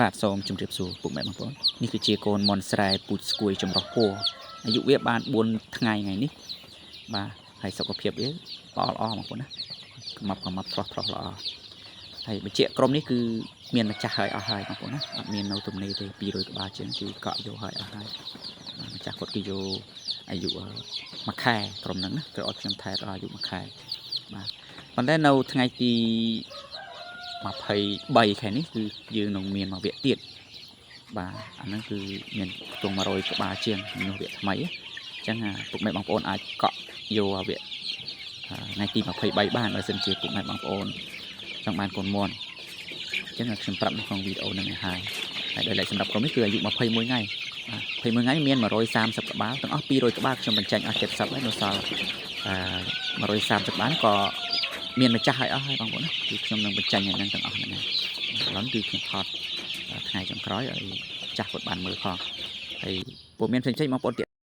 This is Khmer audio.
បាទសូមជម្រាបសួរពុកម៉ែបងប្អូននេះគឺជាកូនមនស្រែពូជស្គួយចម្រុះពណ៌អាយុវាបាន4ថ្ងៃនេះបាទហើយសុខភាពវាល្អបងប្អូនណាកំមប់ស្រស់ល្អហើយបញ្ជាក់ក្រុមនេះគឺមានម្ចាស់ហើយអស់ហើយបងប្អូនណាអត់មាននៅទំនេរទេ200ក្បាលជាងគឺកក់យកហើយអស់ហើយម្ចាស់គាត់គឺយកអាយុ1ខែក្រុមហ្នឹងណាគឺអត់ខ្ញុំថែដល់អាយុ1ខែបាទប៉ុន្តែនៅថ្ងៃទី23ខែនេះគឺយើងនឹងមានមកវគ្គទៀតបាទអាហ្នឹងគឺមានខ្ទង់100ក្បាលជាងនោះវគ្គថ្មីអញ្ចឹងពុកម៉ែបងប្អូនអាចកក់យកវគ្គថ្ងៃទី23បានបើសិនជាពុកម៉ែបងប្អូនចង់បានកូនមន់អញ្ចឹងខ្ញុំប្រាប់នៅក្នុងវីដេអូហ្នឹងហើយដោយឡែកសម្រាប់ក្រុមនេះគឺអាយុ21ថ្ងៃ21ថ្ងៃមាន130ក្បាលទាំងអស់200ក្បាលខ្ញុំបញ្ចេញអស់70ហើយនៅសល់130ក្បាលក៏មានម្ចាស់ហើយអស់ហើយបងប្អូនណាគឺខ្ញុំនឹងបញ្ចេញហ្នឹងទាំងអស់ហ្នឹងឥឡូវគឺខ្ញុំថតថ្ងៃចុងក្រោយឲ្យចាស់គាត់បានមើលផងហើយពុំមានផ្សេងៗបងប្អូន